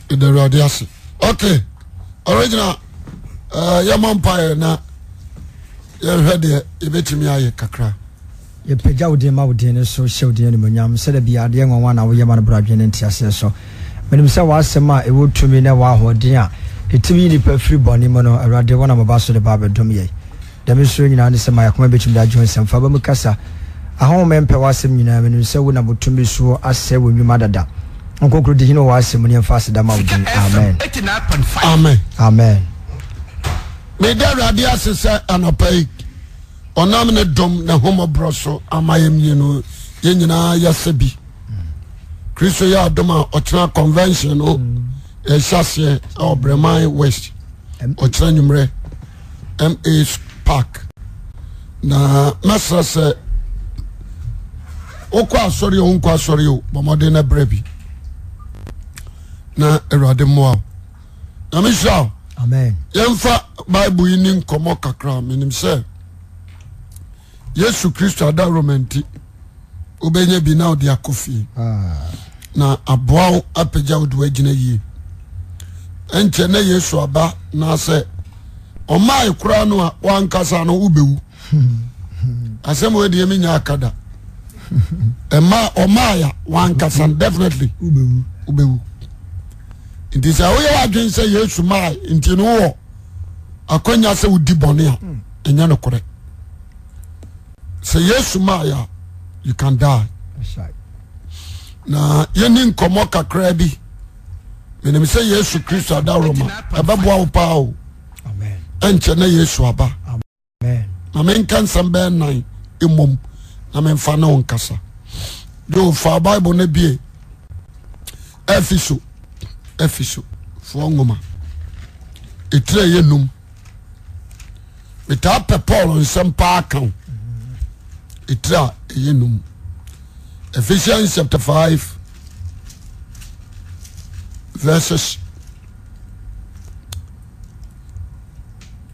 The radiasi. Okay. Original Yampire na you heard the Ebetimi Kakra. You pay out the mountain so show the animal said be a young one of Yaman Brabian and Tiasso. When himself was Sama, it would to me never hold dear. It really per free bonny mono, a radio one of a basso the barber domier. Demonstrating on this my accommodation that joins and Fabamacasa. A home emperor was him, and so when I would to be sure as say when you mother that. Uncle Crudino was him when you fasted the mountain. Amen. Amen. Amen. May there radiasi say an opay. Onamne dom na homo broso amayem yenu yenyina yasebi Kristo ya doma ochina convention o ehase Obreman West ochina nyumre MA Park na masa se okwa asori o bomode na brebi na erade mo na misha amen yemfa Bible yini nkomo kakra menim se Yesu Kristo ada romanti obenye bi na odi akofi na aboa apagya odu agina yi enche na Yesu aba na se omai kura no a wankasa no ubewu asem we de eminya akada ema omaya wankasa definitely ubewu nti sa wo ya adwen se Yesu mai nti no wo akonya se udi bone a enya no kore. Say yes to Maya, you can die. That's right. Na yenin komoka krabi. When say yes to Christ adaroma, ababwa upao. Amen. Enche na Yesu aba. Amen. Na menkan sambe nine imum na menfana onkasa. Do fa Bible ne bie. Efiso fo ngoma. Etre yenum. Meta pe Paul nsem pa account. Itra yenum. Ephesians chapter 5 verses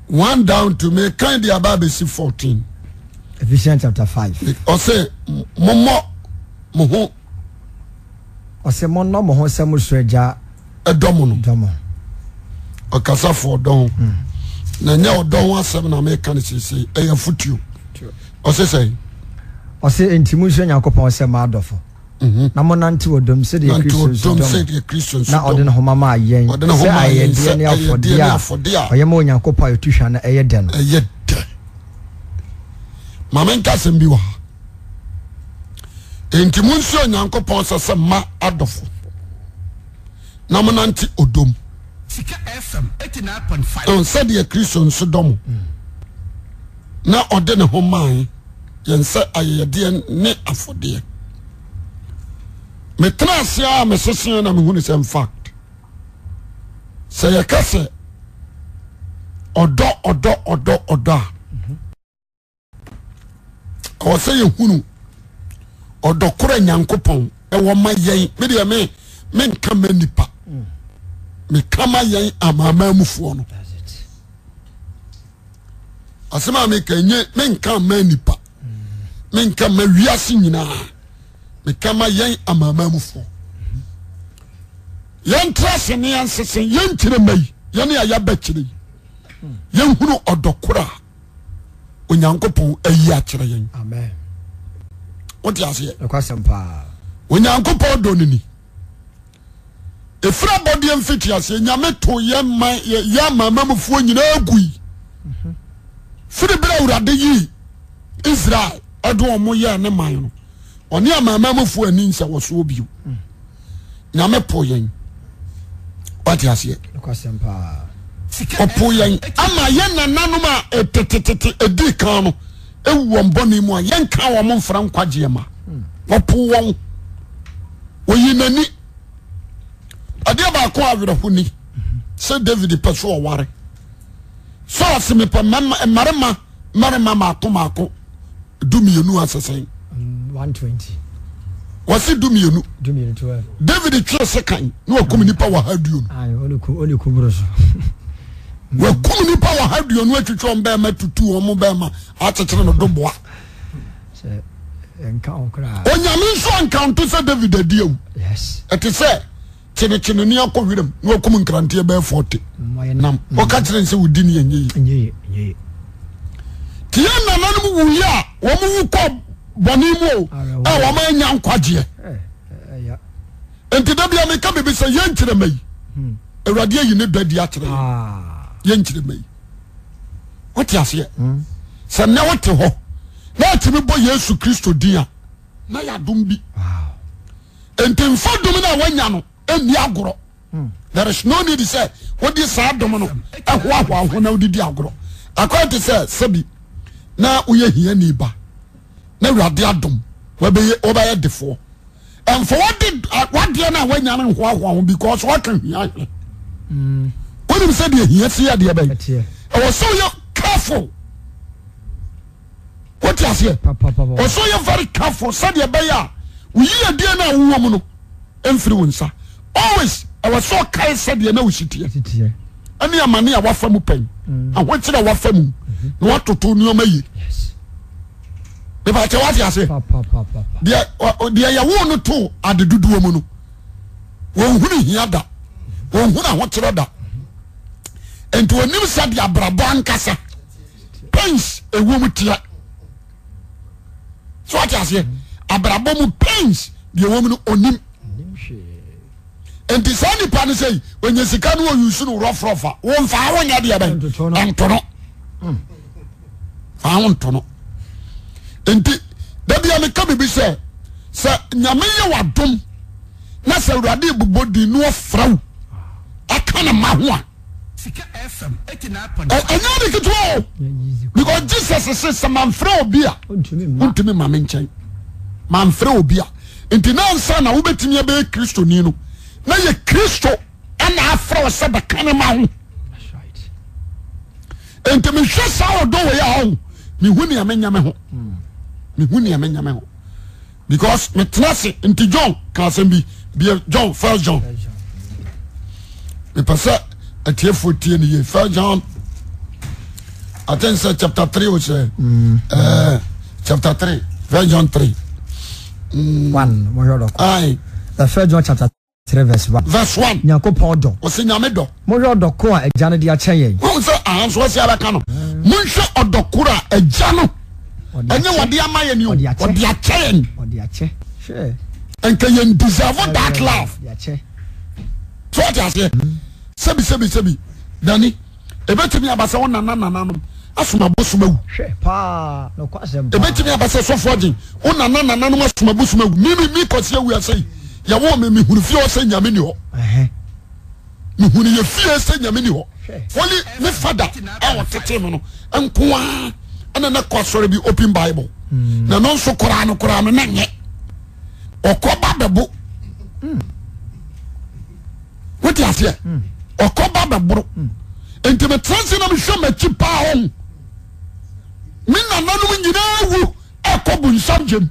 1 down to me kind of about 14. Ephesians chapter 5. Or say moho. Or say moho samusreja a domo. Or casa for don. Na nya don wa seven American say a foot you. Or say or say intimution yakopon se madofo na monante odom se de Christians na ode no homama yen se ayede ne afode a oyema onyankopon ayetuhwa na eyede no mamenka sembi wa intimution onyankopon se ma adofo na monante odom sika FM 89.5 on se de Christians dom na ode ne homama yense ayede ne afode me trasia me sesen na me hunu se in fact se yakase odo o se ye hunu odo kora nyankopon e wo ma yen me de me nka manipa me kama yen amama mufuo no asema me kanye me nka manipa menka ma wiase nyina me kama yen amama mufo yen trase ne ansesen yen tire mai yen ya bakire yen hunu odokora onyankopon ayi akire yen amen oti ase ekwasempa onyankopon donini efra body mfiti ase nyame to yen man ya amama mufo nyina agui firi bra urade yi Israel ado omo ye ne man no oni amama mufu ani nsa wo so bio nyame po yen wati ase ekwasempa opo yen ama yen nananum a etetete edi kan no ewu mboni mu a yen kan wo mo mfra nkwaje ma opo won oyinani ade ba ko awere huni se David peso oware so asime pa marama mako dumienu asesen 120 wasi dumienu 12 David twa second no akum nipa wa haduo oni kubroso wa kum nipa wa haduo no atwitwo mba ma tutu omo ba ma atetere no doboa se enka okra onyame nso encounter se David adio yes eti se chene ni akɔ wiram na okum nkrante be 40 nam o ka kyerɛ nse wudi ne yenye tie nananum wu ya wo mu kɔ bɔne mu wo ma nya nkwagye enti da bia me ka bebe sɛ yɛnkyerɛ mai awurade ayi ne dadi akyerɛ yɛnkyerɛ mai wote aseɛ sɛ na wote hɔ na atimi bɔ Yesu Kristo din a na yɛadom bi enti mfa dom no a wanya no ɛnni agorɔ there is no need sɛ wode saa dom no ɛhoahoa ho na wodedi agorɔ akɔyɛ te sɛ sɛbi na woyɛ hiani ba na awurade adom wobɛyɛ defoɔ ɛmfa wadeɛ no a wanya no nhoahoa ho because waka hia hwɛ wonim sɛ deɛ hia si adeɛ bɛyi ɛwɔ sɛ woyɛ careful wote aseɛ ɔsɛ woyɛ very careful sɛdeɛ bɛyɛ a woyi adeɛ no a wowɔ mu no ɛmfiri wo nsa always ɛwɔ sɛ ɔkae sɛdeɛ na wositeɛ ɛne amane a wafa mu pɛn ahokyerɛ a wafa mu na watoto nneɔma yi mepakyɛ wate ase deɛ yɛwo no to adedodoɔ mu no wɔnhunu hia da wɔnhunu ahokyerɛ da enti wɔnim sɛdeɛ abrabɔ ankasa pains ɛwɔ mu teɛ so wate aseɛ abrabɔ mu pains deɛ ɛwɔ mu no onim enti saa nipa no sɛ wɔnyɛ sika no wɔyusu no rɔfrɔfa wɔmfaa wonyɛ deɛ bɛn ɛntono faa wo ntono enti da bia meka bibi sɛ nyame yɛ wadom na sɛ awurade bobɔ di no ɔfrɛ wo aka ne ma ho a ɛnyɛ de ketewa o because Jesus se sɛ mamfrɛ obi a wontumi ma me nkyɛn mamfrɛ obi a enti na nsa na wobɛtumi abɛyɛ kristoni no na yɛ Kristo ɛna afrɛ wo sɛ bɛka ne ma ho enti mehwɛ saa ɔdɔ wɔ yɛ ho mehu nea menya me ho mehu nea menya me ho because metena se nti John ka asɛm bi John 1 John mepɛ sɛ atiefo tie ne ye 1 John I think say chapter 3 was chapter 3 1 John 3 1 aye the 1 John chapter 3 verse 1 Nyankopɔn dɔ ɔsɛ nyame dɔ mohwɛ ɔdɔko a agya no de akyɛ yɛn wɔn sɛ ahanso ɔsɛ abɛka no monhwɛ ɔdɔkoro a agya no ɛnyɛ wɔde ama yɛn ni o ɔde akyɛ yɛn hwɛ nka yɛn deserve that love so ɔte aseɛ sɛbi dani ebɛtumi abasa wo nananom asoma bosoma wu hwɛ paa no kwasɛm ebɛtumi abasa sɔfo agye wo nananom asoma bosoma wu mi kɔse awu asɛi yɛwɔ me mehunu fie hɔ sɛ nyame ni hɔ mehunu yɛ fie sɛ nyame ni hɔ wɔne me fada a wɔtete no no nkoa ɛna na kɔ asɔre bi open bible na no nso koraa no na nyɛ ɔkɔ ba bɛbo wote aseɛ ɔkɔ ba bɛboro enti metrɛnse na mehwɛ m'akyi paa hɔ me nananom nyinaa wu ɛkɔ bu nsam gyem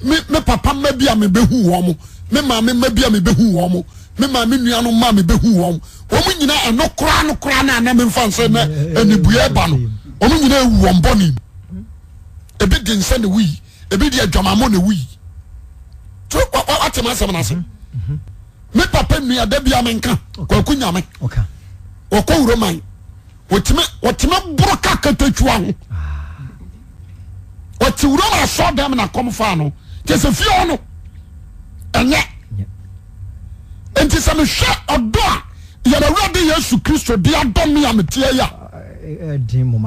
me papa ma bi a mebehu wɔn mo me maame ma bi a mebehu wɔn mo me maame nua no ma mebehu wɔn wɔn nyinaa ɛno koraa na na memfa nsɛ na anibuye ba no wɔn nyinaa ewu wɔn bɔne ebi de nsa na wuyi ebi de adwamamo na wuyi to wate ma asɛm na ase me papa nua da bi a menka kwaku nyame wɔkɔ wuroman wɔtime boro kakatwa ho wɔte wuroma asɔ dɛm na kɔm fa no kyɛ sɛ fie hɔ no ɛnyɛ enti sɛ mehwɛ ɔdɔ a yɛrɛwurade Yesu Kristo de adɔ me a meteɛ yi a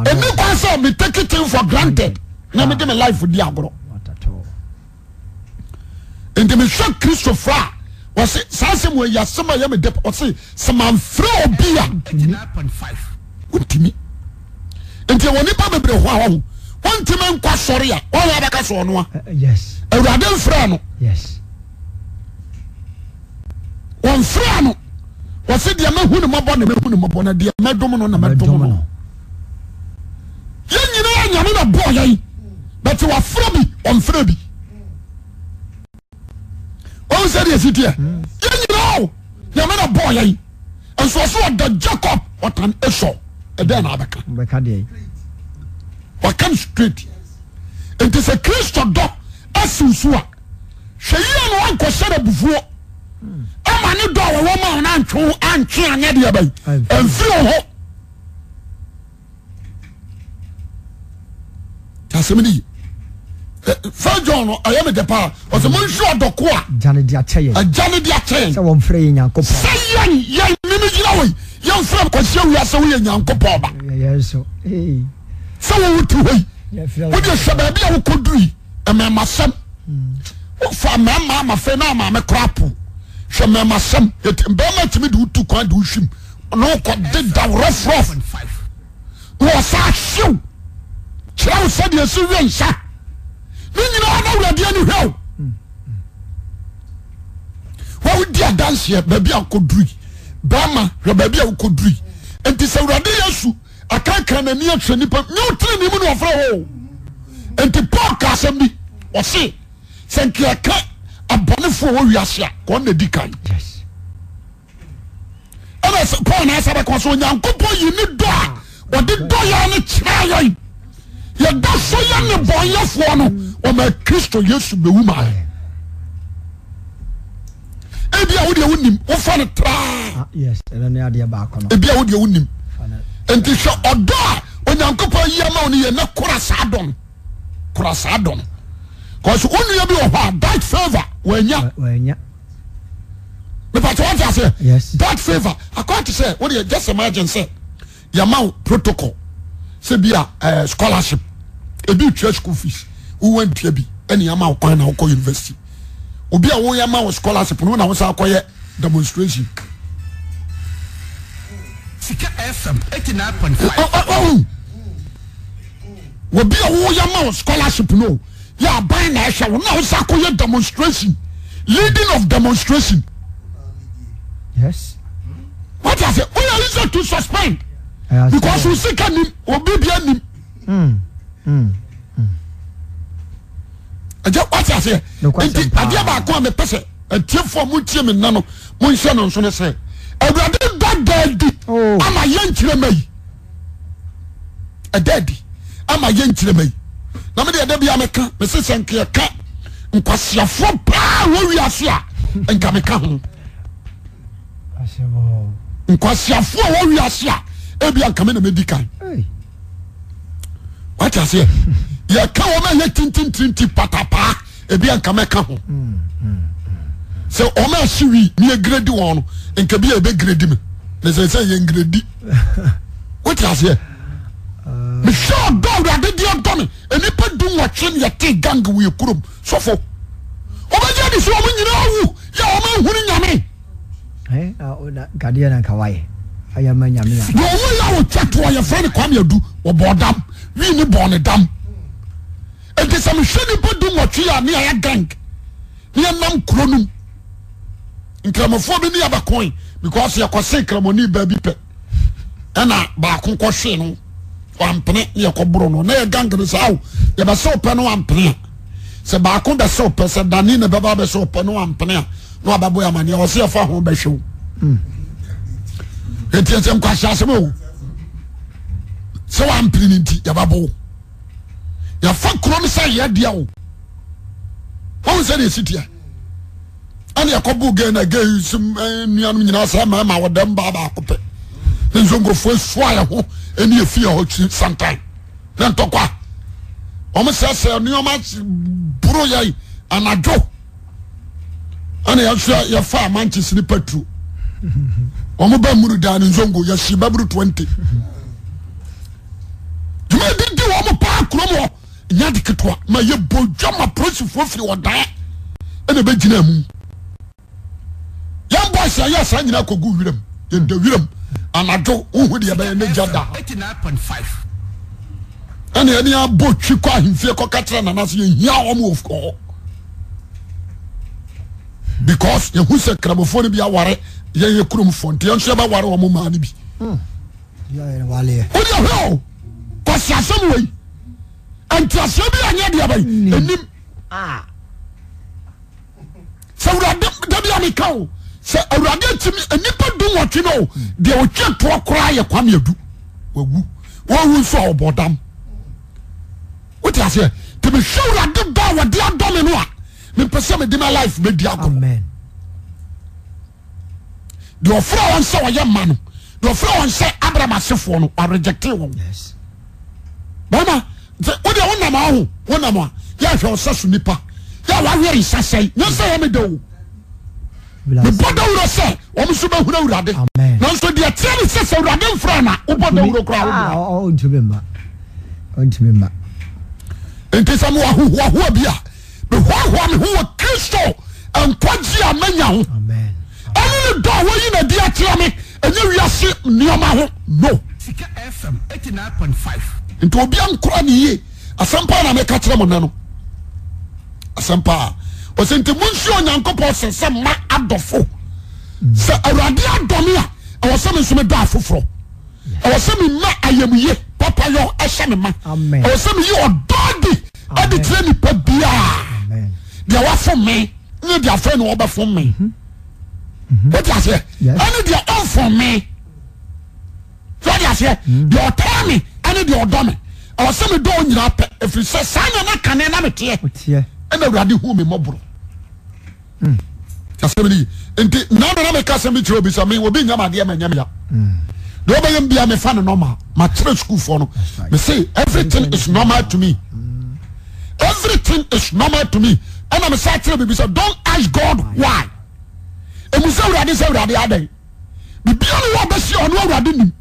ɛni kwan sɛ me take it for granted na mede me life di agorɔ enti mehwɛ Kristo fra a wɔse saa sɛ mu ayi asɛm a yɛ me dep wɔse sɛ mamfrɛ obi a wontimi enti ɛwɔ nipa bebree hɔ a hɔ wọ́n ti mi nkwa sọ̀rọ̀ ya wọ́n yà bẹ́ka sọ̀rọ̀ nua Awurade nfura no wọ́n nfura no wọ́n si diẹ mẹ́hu ni mọ́bọ́ na mẹ́hu ni mọ́bọ́ na diẹ mẹ́dum no na mẹ́dum no yẹn nyinaa nyame na bọ̀ yẹn bẹ́tẹ̀ wà fura bi wọ́n fura bi wọ́n sẹ́ diẹ si tiẹ̀ yẹn nyinaa o nyame na bọ̀ yẹn nsọ̀sọ̀ ọ̀dọ̀ Jacob ọ̀tàn Esau ẹ̀dẹ́ na abẹ́ka. Wakam straight enti sɛ Kristo dɔ asiw so a hweye no anko sere bufuo ama ne do wo ma na antwo antwe anya de abai emfiri ho tasemini fa John ayame de pa o se mon hwe odoko a jane dia cheye se won frɛ Nyankopɔn say yan mimi gina we yan frɛ kwase awia se we Nyankopɔn ba yeso so wo wutu hoi wo de hwe ba bia wo kodui ememasem wo fa mama ma fe na ma me krapo hwe memasem be ma timi de wutu kwa de wuhwim no ko de da rough wo sa hyew kyerɛ wo sɛ de so wi nsa ni nyina na wurade ani hwɛ wo di adanse ba bia kodui ba ma hwe ba bia wo kodui enti sɛ wurade Yesu akaka na ni atwe nipa nyotire ni mu no ofra ho enti Paul ka asɛm bi o se senkia ka abonefo wo wiase a ko na di kan yes ana se Paul na sabe ko so Nyankopɔn yi ni do a o de do ya ne kyerɛ yan ya do so ya ne bonyefo no o ma Kristo Yesu be wu ma ebia wo de wonim wo fa ne tra yes ene ne ade ba ko no ebia wo de wonim enti hwɛ ɔdɔ a Onyankopɔn yi ama wo ne ye na kora saa dɔn cause onu ya bi wɔ hɔ a that favor wanya me pa to want say yes that favor according to say what you just imagine say your man protocol say be a scholarship e bi twa school fees who went to bi any amount kwan na go university obi a wo ya ma scholarship no na wo sa akoye demonstration Sika FM 89.5 obi a wo ya ma scholarship no ya ban na ehwe wo na wo sa akoye demonstration leading of demonstration yes what I say we are easy to suspend because we see can obi bia nim aja what I say enti adia ba ko me pese atiefo mu tie me nano mo nhye no nso ne say awurade dadadi ama yenkyire mai adadi ama yenkyire mai na me de da bia meka me se senke ka nkwasiafo pa wo wiase a enka meka ho nkwasiafo wo wiase a ebia nka me na medical what I say ya ka wo ma ye tintintinti patapa ebia nka meka ho so o ma siwi ni grade won nka bia be grade me le say ye grade what I say me sure dog that dey on me enipa dum wa twen ye te gang we kurum sofo obaje di so mo nyina wu ya o ma hunu nyame o da gadia na kawai aya ma nyame ya do wo ya wo twato ye friend kwam yadu wo bodam wi ni bon dam enti sam hwani pa dum wa twa ne ya gang ne nam kronum nkramofo bi ne abakon because ya kwase kramoni ba bi pe ana ba kon ko hwe no wampene ne yakobro no na ya gang ne saw ya ba so pe no wampene se ba kon da so pe se dani ne baba be so pe no wampene no ababo ya mane o se fa ho be hwew etiensem kwa hyasemo se wampene nti ya babo ya fa krom sa ya dia o won se ne sitia ani yakobu ge na ge sum nuanu nyina sa ma wodam ba ba kope nzongo fo soa ho eni efia ho sometime na ntokwa o mo se ni o ma bro yai anajo ani ya fa Manchester ni petro o mo ba muru da nzongo ya shi babru 20 juma di o mo pa kromo nya diketwa ma ye bojwa ma prosi fo firi odan ene be gina mu yan boys ya sa nyina kogu wiram yenda wiram anajo uhu de be ne jada 89.5 ani abo twi kwa himfie ko katra na naso ye hia o mo of ko because ye hu se kramofo bi aware ye kurum fonte ye nso ba ware o mo ma ni bi ya ere wale o de ho ko siasem we antiase bi anya de abai enim sawurade da bi amekao se awurade timi enipa dum wotwe no de o twa to kora ye kwam yadu wawu wo so obodam what I say to be sure that the ba wode adome no a me pese me di my life me di agro Amen. the ofra on say oye ma no the ofra on say Abraham asefo no I reject won Yes. mama wo de wonam aho wonam a ya hwe osaso nipa ya wa hwe isasai nya say ya me do me bodo wuro say o mo so ba hura urade Amen. no so de tie ni say urade mfra na wo bodo wuro kra wo Unto me. enti samu wa bia me ho me ho Kristo enkwaji amanya ho Amen. ani do wo yi na dia kire me enye wiase nioma ho no Sika FM 89.5. nti obi ankora ne yie asampa na me ka kire mo na no asampa o se nti munsi onyankopɔ se ma adofo se awurade adome a ɛwɔ se me nso me do afoforo ɛwɔ se me ma ayamuye papa yo ɛhyɛ me ma Amen. ɛwɔ se me yi ɔdɔdi ade kire nipa bia Amen. dia wa fo me ne dia fa ne wo ba fo me what you say Yes. any dia on for me what you say dia tell me any dia do me I was say me do nyina pe if you say sanya na kane na me tie Otie. and awurade hu me mobro kasemi enti na me ka me kire obi say me obi nyama de ma nyama ya do ba yam bia me fa no normal ma kire school for no right. me say everything is normal to me everything is normal to me and I'm say kire be say don't ask God why emu say awurade adan bibia no wa ba si ono awurade nim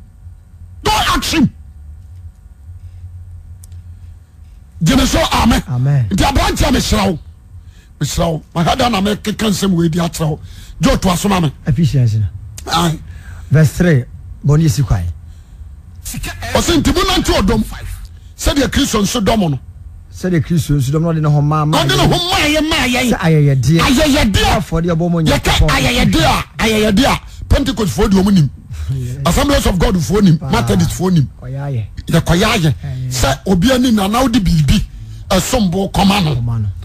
don't ask him Jemeso amen. Amen. Nti abrantia me srawo. My head na me kekan sem we di atrawo. Jo to asoma me. Efficiency. Ai. Verse 3. Boni si kwai. Sika O se nti mu nanti odom. Se de Kristo nso dom no. Say the Christians don't know the home mama. O de no ho maye. Ayeye dear. Ayeye dear. For the abomo Ye ka ayeye dear. Pentecost for di omunim. Assemblies of God for nim. Methodist for nim. Oyaye. Ye koyaye. Se obi ani na na odi bibi. Esombo komano.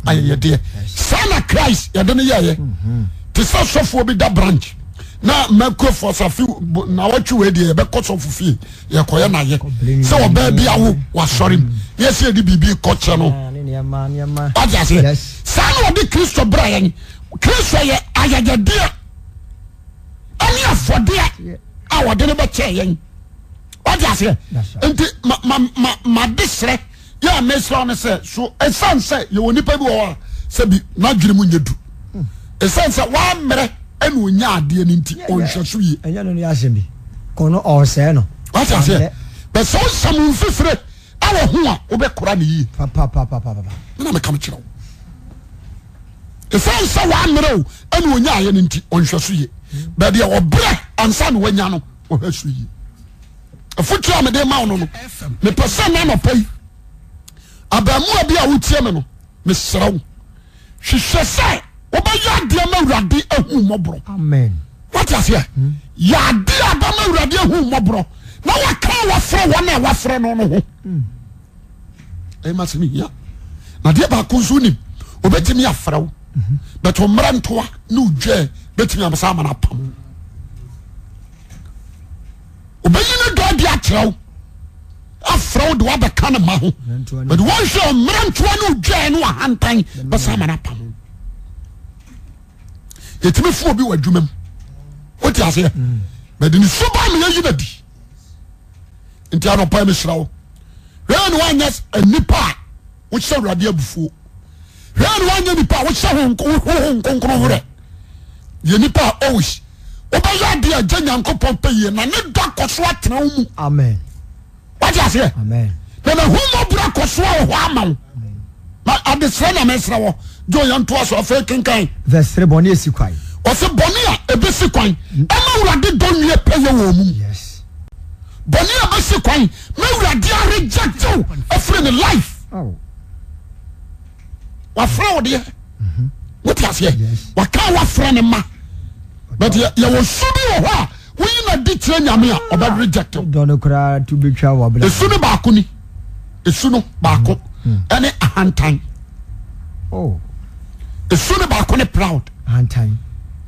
Ayeye dear. Sana Christ ye de ne ye. Ti so sofo bi da branch. Na mako for safi na watchu we dey be cost of fee ye koye na ye se oba bia wo wa sorry yes ye di bibi koche no aja se sana odi Kristo bra yen Kristo ye ayaje dia ani afode a wode ne be che yen aja se enti ma disre ya mesra on se so esanse ye woni pa bi wo se bi na dwere mu nyedu esanse wa mere enu onya ade ni nti onhwaso yi enya no ya sembi kono o se no what I say but so some fifre awo ho a obekora ne yi pa na me kam kirawo esanse wa mere o enu onya aye ni nti onhwaso yi but de obra ansa no wanya no ohwaso yi afutu am de ma no me person na no pai abamu abi a wotie me no me srawo hwehwe sai obayo ade ma urade ahu mobro amen what you say ya ade abama urade ahu mobro na waka wafre wona wafre no no ho e masemi ya na de ba kunsu nim obetimi afrawo but omra ntoa na udwe betimi amsa amana pam obayina do ade akyerɛw afrawo de wabɛka ne ma ho but one show omra ntoa na udwe no ahantan bɛsa amana pam yetimi fu obi wadwumam oti ase but ni suba me yayi na di nti anopa me hrawo hwe no anya anipa wo hye awurade abufuo hwe no anya nipa wo hye honkonkron hore ye nipa always obayo ade agya nyankopɔn peye na ne dɔ kɔso atena wo mu amen oti ase amen na humo bra kɔso wo ama ma adesra na mesra wo jo yanto aso afa kenkan verse 3 boni si kwai o se boni a ebesi kwan ema urade don wie peye wo mu yes boni a ebesi kwan me urade a reject you afre ne life oh wa fra wo de what you say wa ka wa fra ne ma but ya wo subi wo ho a wo yi na di tire nyame a oba reject you don kra to be twa wa bla esu ne ba ko ni esu no ba ko ene ahantan oh esu ne ba ko ne proud ahantan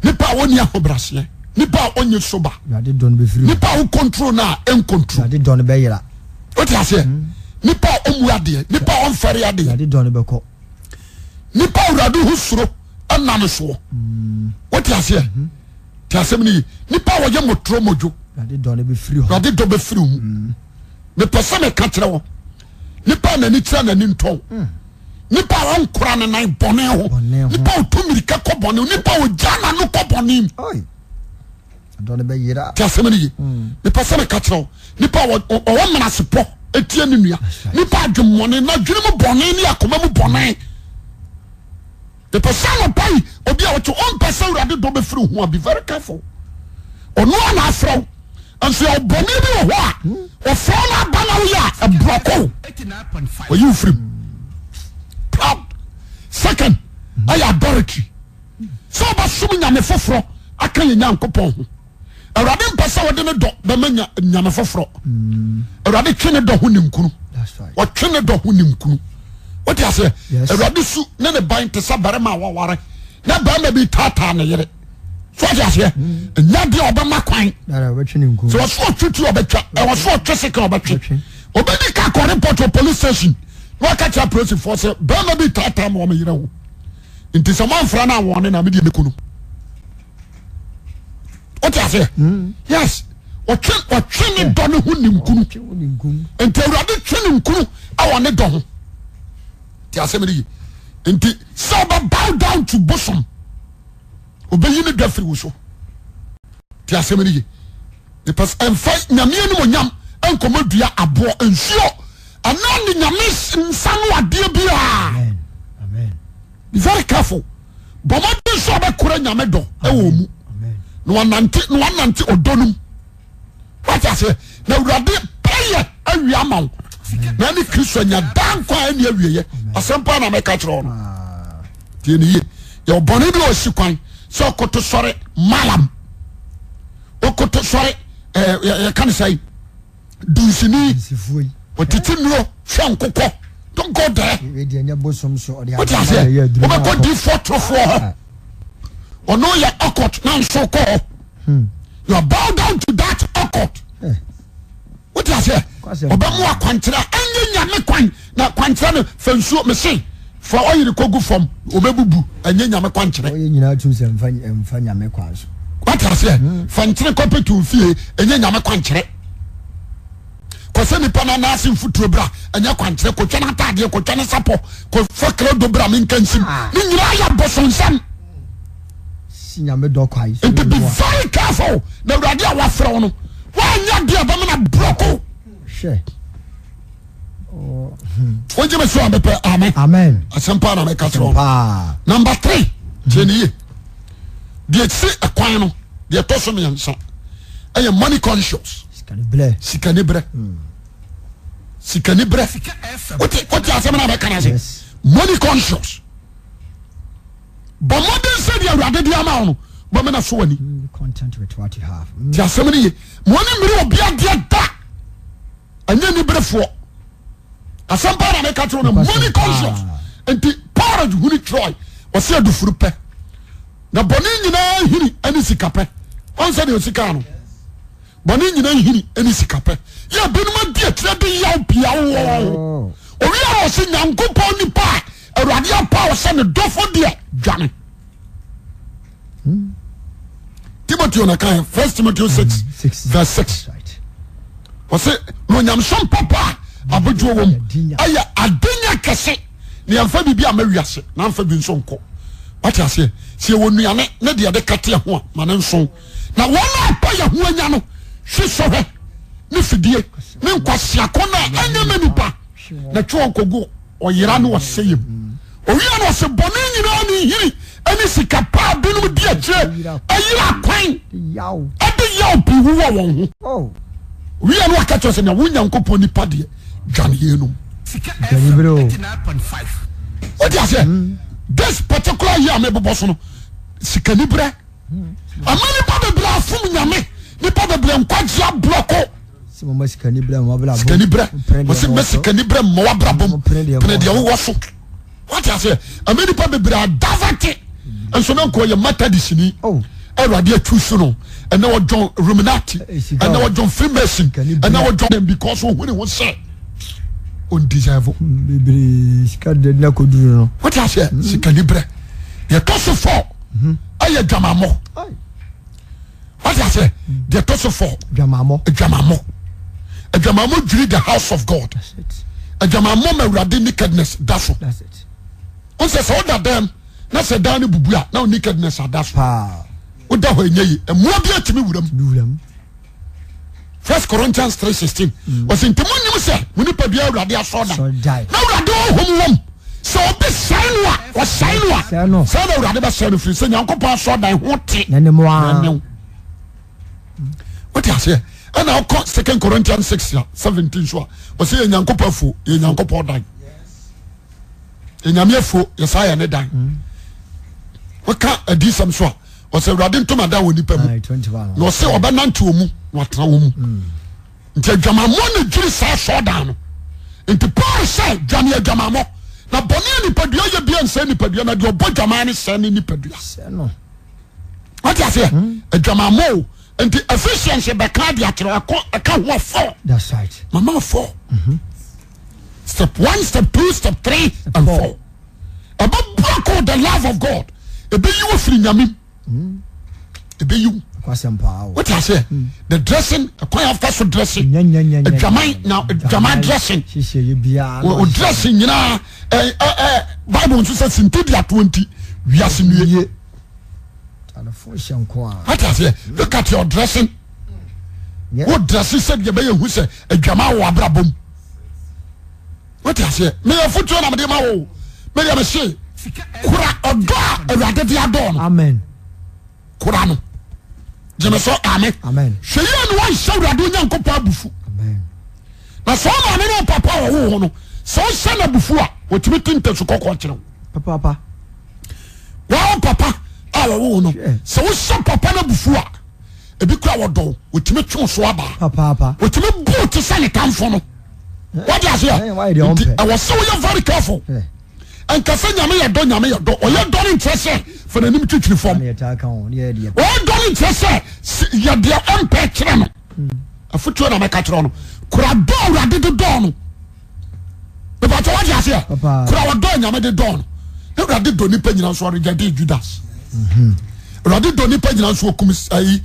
nipa woni ahobrase nipa onye soba urade don be free nipa wo control na en control urade don be yira what you say nipa omu ade nipa on fere ade urade don be ko nipa urade hu suro anam so what you say ti asem ni nipa wo ye motro mojo rade do ne be free ho rade do be free hu me pese me ka kire wo nipa na ni tira na ni nton nipa won kura ne nan bone ho nipa otumirika ko bone nipa o jana no ko bone oi do ne be yira ti asem ni me pese me ka kire wo nipa wo mena sepo etie ni nua nipa adwumone na dwene mu bone ni akoma mu bone the person pay obi a to on person rade do be free ho be very careful ono na afro and so oboni bi ho a o fro na bana wo ya e broko 89.5 are you free proud second I authority so ba sum nyame foforo aka ye nyankopon ho awrade mpasa wo de ne do be manya nyame foforo awrade twene do ho nimkunu that's right o twene do ho nimkunu what you say awrade su ne ne ban te sabare ma waware na ba ma bi tata ne yere so what you say nya de obama kwan na we twene nku so so tutu obetwa e wo so twese ka obetwe obedi ka ko report police station no ka cha police force ba ma bi tata ma o me yere ho nti so man fra na won na me de mekunu what you say yes o twene do ne ho nimkunu nti awrade twene nkunu awo ne do ho ti asemiri nti so bow down to bosom obeyi ne dafiri wo so ti asemiri because en fa nyame ni monyam enkomadua abo ensuo anani nyame nsanu ade bia amen amen be very careful bomade so be kura nyame do e wo mu amen no wanante odonum what I say na urade prayer awia mawo na ni Kristo nya dan kwa ni awieye asempa na meka kire ono tie ni ye ye bone bi o sikwan so koto sore malam o koto sore ya kan say dunsini sifui otiti nuo hwe nkokɔ don't go there we de nya bosom so odi what I say o be go di for ono ya okot na nso ko you are bow down to that okot what I say obamu akwantra anya nyame kwan na kwantra no fansuo me se fa oyiri kogu fam obebubu anya nyame kwantra oye nyina tum se mfa nyame kwan so what I say fantre kompetu fie anya nyame kwantra ko se ni pana na asim futuro bra anya kwantra ko twa na tade ko twa na sapo ko fakra do bra men kansim ni nyira ya bosonsam si nyame do kwai so it be very careful na urade a wafra no wanya dia ba na broko she oh wonje me so abepe amen amen asempa na me ka tro pa number 3 jeniye die tsi akwan no die to so me yansa eye money conscious sikani bre what asem na me kana say money conscious but modern say dia urade dia ma no but me na so wani content with what you have ti asem ni money miri obi adia da anya ni brefo asempa na me ka tro no money conscious enti porridge huni troy o se adufuru pe na boni nyina hiri ani sikape on se de sika no boni nyina hiri ani sikape ya binuma die tire de yaw pia wo o wi a se nyankopon ni pa awurade apa o se ne dofo de dwane Timothy on account 1 Timothy 6 verse 6 o se no nyam som papa abojo wom aya adenya kese ne amfa bibia mawiase na amfa bi nso nko what I say se wonuane na de de kate ho a ma ne nso na wona apa ya ho anya no hwe so he ne fidie ne nkwase akona anya manipa na twa kogu oyira no oseyem owia no se bone nyina ni hiri ani sika pa binum di akire ayira kwan yaw ade yaw bi wo won ho oh wia no akacho se na wonya nkopon nipa de dwane yenum Sika FM 89.5 what I say this particular year me bobo so no sikani bre amani pa be bla fum nyame ni pa be bla nkwajia bloko si mo sikani bre mo bla sikani bre mo se me sikani bre mo wa bra bom pene de wo so what I say amani pa be bla davate enso no ko ye methodist ni oh Erade atu so no and now John Ruminati and now John Freemason and now John them because when he was say on deserve bibiri sika de na koduru no what I say sikani bre The toss of 4. Aye Jamamo. What I say? The toss of 4. Jamamo. A Jamamo. A Jamamo drew the house of God. That's it. A Jamamo me radi nakedness. That's it. On says all that them. Na se dani bubuya. Now nakedness that's Pa. Uda ho enye. E mo bia timi wuram. 1 Corinthians 3:16. Was in Timon say, when you pay your radio soda. Now radio home. So be sign or sign what? So the radio say free. Say Uncle Pass soda what? What you say? And now 2 Corinthians 6:17. So was say Uncle Pafu, Uncle Paul die. In Yamiafo, Yesaya ne die. What can't a decent so? Was a radin to my down with the pebble. 21. No say obanan to mu. What wrong? Nti Jamamo ne jiri sa so down. Nti Paul say Jamamo. Na boni ni padua ye bia nsa ni padua na de obo Jamani sa ni padua. No. What you say? Jamamo. Nti efficiency be ka dia kire aka ho 4. That's right. Mama 4. Step 1, step 2, step 3 and 4. About block the love of God. Ebe you free nyame. Ebe you. What I say? The dressing, a coin after so dressing. Jamai now, Jamai dressing. Dressing, you know, Bible says in 20. We are seeing. What I say? Look at your dressing. What dressing said you may who say a Jamai wabrabum. What I say? May I put you on the mao? May I say? Kura odo erade dia don. Amen. Kura no. Jemeso amen. Amen. Hwe ye no wan hye erade Nyankopɔ abufu. Amen. Na so ma me no papa wo ho no. So hye na abufu a wotimi tintasu kokko kire. Papa. Wa papa a wo no. So wo hye papa na abufu a ebi kura wodo wotimi twe so aba. Papa. Wotimi boot sane kamfo no. What you say? I was so very careful. And kase nyame ye do o ye do interest for the nim twitwi form o do interest ye de ampe kire no afutu na meka kire no kura do urade de do no be ba to what you say kura wo do nyame de do no de urade do nipa nyina so reject Judas urade do nipa nyina so okum ai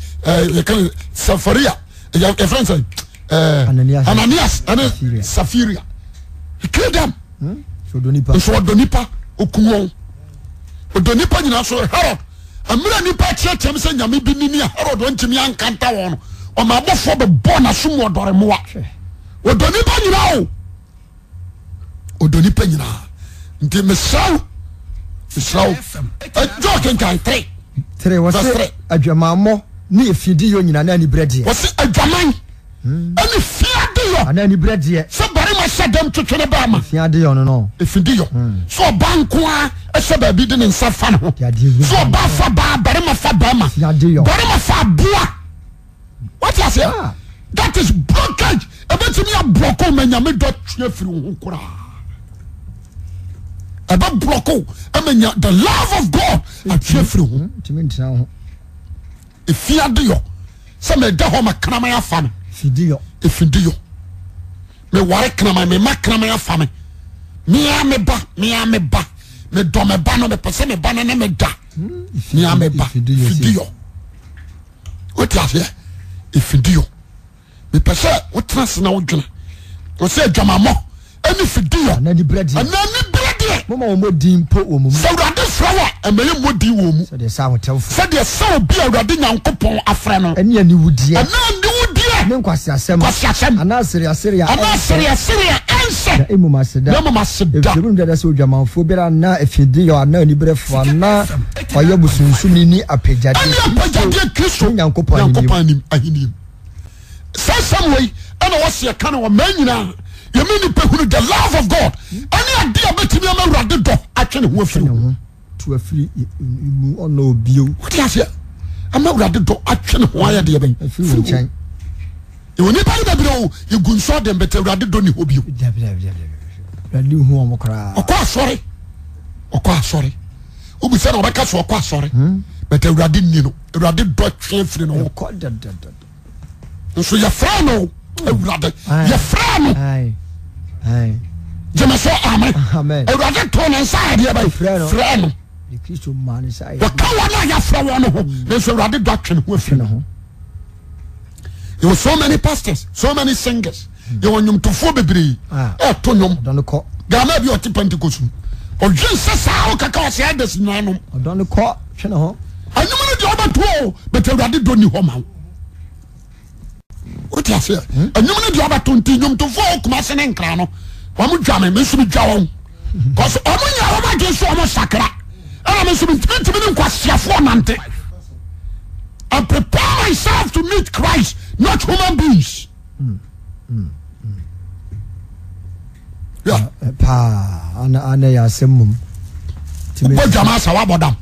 ye kan Safaria ye friend say Ananias and Sapphira he killed them. So Donipa okumo Donipa nyina so Herod amira nipa chiachem se nyame bi ni Herod ontimi ankanta won o ma bofo be bona so mo dore moa o Donipa nyina o Donipa nyina nti mesaw joking kan 3 was adwamamo ni efidi yo nyina na ni brede was adwaman ani fiade yo ana ni brede so bari ma shadam twetwe ba ma fiade yo no efidi yo so banko a ehye ba bi de ne nsa fa no so ba fa ba bari ma fa ba ma fiade yo bari ma fa boa what you say that is blockage ebetimi a blocko manyame do twe firi ho kura aba blocko amanya the love of God a twe firi ho timi ntina ho efiade yo se me da ho ma krama ya fa me Efidio. Me ware krama me ma krama ya fa me. Me a me ba. Me do me ba no me pese me ba na me da. Me a me ba. Efidio. What you say? Efidio. Me pese o trans na o dwena. O se adwamamo. Eni fidio. Na ni brede. Mama o modin po o mum. So rade flower e me ye modin wo mu. So de sa hotelfo. So de sa obi a rade Nyankopon afre no. Eni ani wudie. Ne nkwasi asem ana sere anse na emumaseda ebum dada se odwamanfo bira na efidi yo ana ni brefo ana oye busunsu ni apejade Kristo Nyankopon ahinim sasamwe ana wose ka na wo manyina yemini pehunu the love of God ani ade abetimi amawrade do atwene ho afiri to afiri mu ona obio what you say amawrade do atwene ho ayade ben afiri nchan you need to be you gun so them better rade do ni hobio rade hu o mokra okwa sorry obi se na obeka so okwa sorry better rade ni no rade do twe firi no so ya fra no rade ya fra no ai jema so amen rade to na inside ya by fra no Christo man is I. What can I from one? There's already doctrine with you. There were so many pastors, so many singers. You want them to phobia. To them. Don't call. Gama be oti Pentecost. Or Jesus how kaka say this nano. Don't call. Chino. I know the other two, but you already don't know home. What you say? I know the other two to folk massen and crano. One would jam and miss me jaw. Because I just saw my sacra. And I'm assuming 20 minutes for Nante. I prepare myself to meet Christ, not human beings. Yeah. Pa, ana ya semum. But Jamasa Wabodam.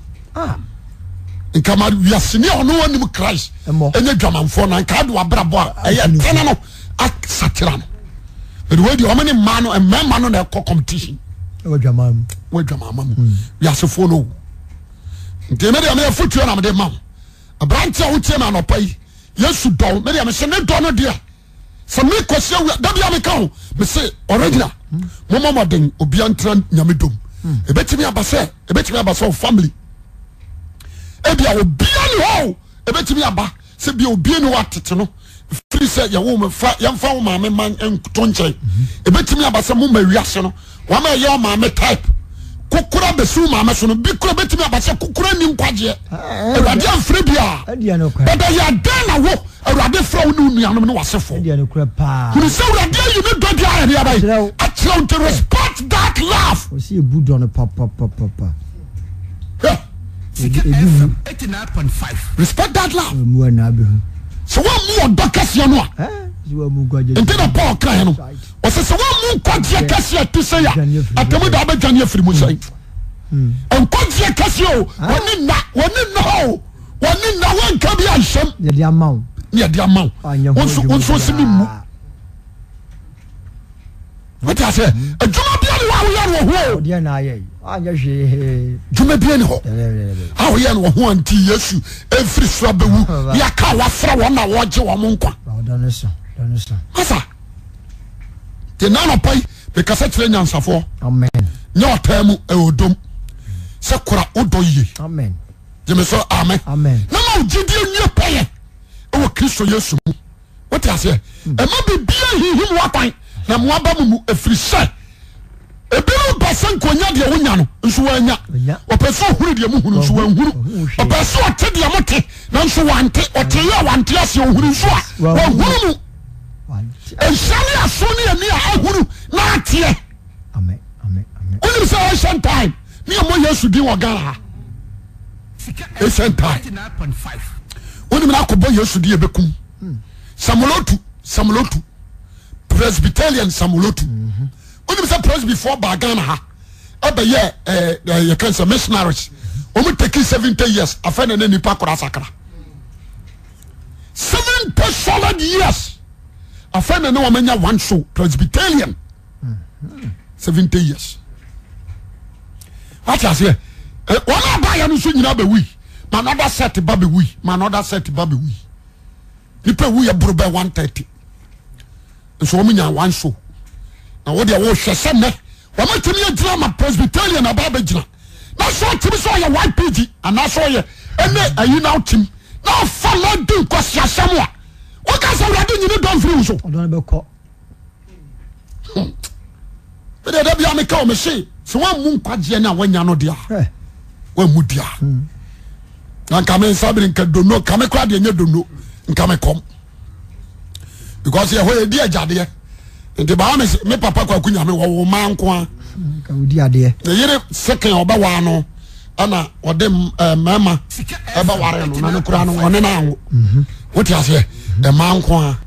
In Kamar, we are senior no one Christ. And the German phone and card were brabo. I am Tenano at Satirano. But where the many man and man on their competition. Where your mom? Where your mom? We are so follow. They made a mere foot on the mom. A branch of Chairman or pay. Yes, you don't. Maybe I'm a Senate donor, dear. Some make question with WMCO. Me say, original. Mama ding, Obiantran Yamidum. A bet me about say, a bet me about so family. Ebia Obian ho, a bet me about, say be Obian what it no. Free say your woman, young found my man and Tonche. A bet me about some woman reaction. One of your mamma type. Kukura besu mama so no bi kura betimi abase kukura ni nkwaje awurade amfre bia bada ya den na wo awurade fra wo nu nuanom ne wasefo kuri se awurade yi ne dodi ahede abai atrew to respect that love o si ebudo no papa 89.5 respect that love mu na be so one mu odokase no a Intina Paul Kayano. Or says one Quadia Cassia to say, Atamuda Bajania Frimusai. And Quadia Cassio, one in now, one can be a sham, the amount, near the amount. Also, see me. What I say? A Jumabian, dear Naye, Jumabian, how we are one tea, yes, every shrub, Yakawa from one hour, watch your monka. Masa, the nana pay because I train answer for. Amen. No term odom. Sakura odoye. Amen. Jimmy so amen. Amen. No, Gideon, you pay. Oh, Christo, yes. What I say? And maybe be him what I am wabamu a free set. A bill person konya de wunyano, nsuanya. O person who de mu nsuanhuru. O person ate de amote, na nsuante, o te ya wante ase ohuru so a. Wo huru. And Sally as Sonny and me ahuru na tie. Amen. Only say ancient time. Me mo yesu di wagara. Ancient time. 89.5 Only me akobo yesu di ebekum. Samolotu. Presbyterian Samolotu. Only say press before Bagana ha. Ebe ye you can say missionaries. Omo take 70 years afena ne nipa kora sakra. 70 solid years. Afena no amenya one show Presbyterian. 70 years. What I say? One buy no so nyina be we. Man other set ba be we. Man other set ba be we. Nipa we e bro be 130. So omenya one show. Na wo de wo hwese ne. Wo matimi agina Presbyterian aba be gina. Na so timi so ye white pg and na so ye ene ayi now tim. Na follow do kwasi asem a. Wo ka so wrade nyine don free so. Odon be ko. Be de bia me ka o me se. So one mu nkwaje na wanya no dia. Wa mu dia. Na ka me sabiri nka dono ka me kwa de nya dono nka me kom. Because ye ho ye dia jade. Nti ba me papa kwa kunya me wo man ko a. Ka odi ade. Na yere second oba wa no ana ode mama eba ware no na kura no one na anwo. What you say? The man ko a.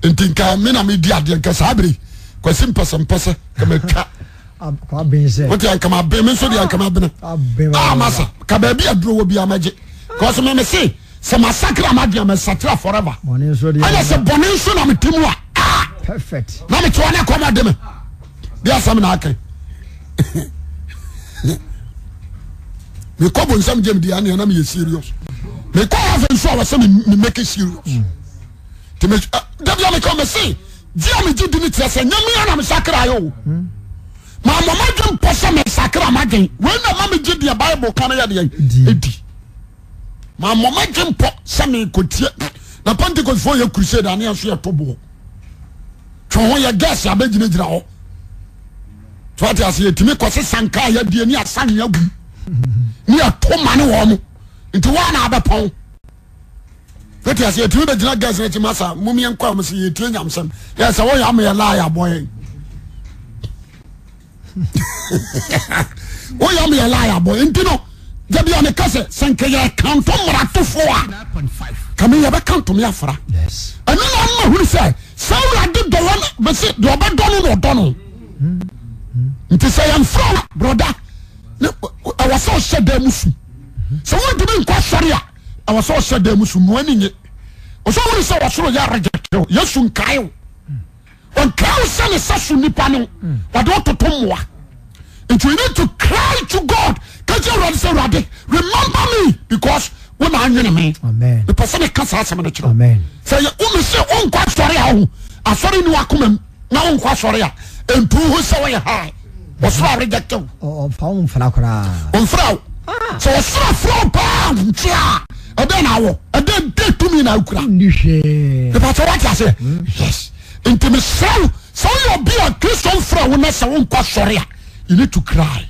Nti nka me na me di ade nka sabiri. Kwa simpese ka me twa. Kwa ben say. What you come be me so di come be na. Masa ka ba bi aduro wo bi amaje. Cause me say se massacre amadia me satra forever. Bonin so di. I say bonin so na me timu a. Perfect. Na me tuwa ne koma de me. Dia sam na akai. Me ko bon sam jem dia na me serious. Me ko have so wa say me make it serious. Te me da bia me come say, dia me di ni tese nyame na me sakra yo. ma mama dwen pose me sakra magen we na mama gye the Bible kan ya de edi ma mama dwen po se me kotie na Pentecost for your crusade and ya so ya tobo twon ya gas ya bagina gira ho so ati ase yetimi kwose sanka ya die ni asan ya gu ni atoma ne wo mo nti wa na abepon ati ase yetimi bagina gas na timasa mumie nkwa mo se yetie nyamsem ya se wo ya me ya la ya boy wo ya me ya la ya boy nti no jabi on kase sanka ya kanto mrato fo a 9.5 kame ya be kanto me afra Yes. anu na ma huru say sawrade do won be se do obedo no do no nti say am from brother I was so shade musu so won to be nkwa sori a I was so shade musu mo ani nye o so won say wasoro ya reject yesu nkai on kai say ne sasu nipa no wade ototomwa and you need to cry to God remember me because when I am me Amen. the person can say something to Amen. say you say on quite sorry I sorry no akum na on quite sorry and who say we high was for reject O faum fala kora. on frau so was frau pa ntia and then I and then take to me now kura Ni hwe. the pastor what I say yes into me so you be a Christian frau when say on quite sorry you need to cry.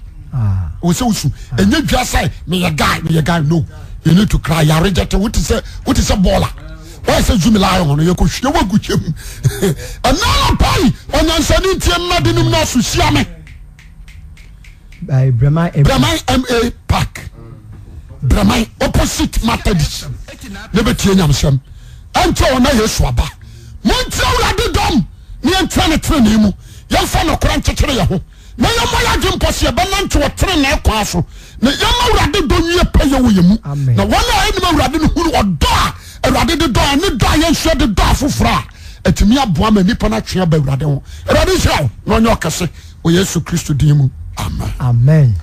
O say usu enye dwa say me a guy no you need to cry you reject what is a baller why say jumila on you ko hwe wagu chem and now pai onyansani ntiem na de nim na so hia me By Brahma MA Park Brahma opposite Methodist ne betie nyamsem anto ona Yesu aba montia urade dom ne entra ne trene mu yemfa no kora nchekere ye ho na yamaya jimposie bananto wotre na ekwa so na yama urade do wie paye wo yemu na wona anim urade no huru odo a urade de do ne do ye hwe de do afofra atimi aboa ma nipa na twe ba urade ho urade hwe no nyo kase o Yesu Kristo din mu amen Amen.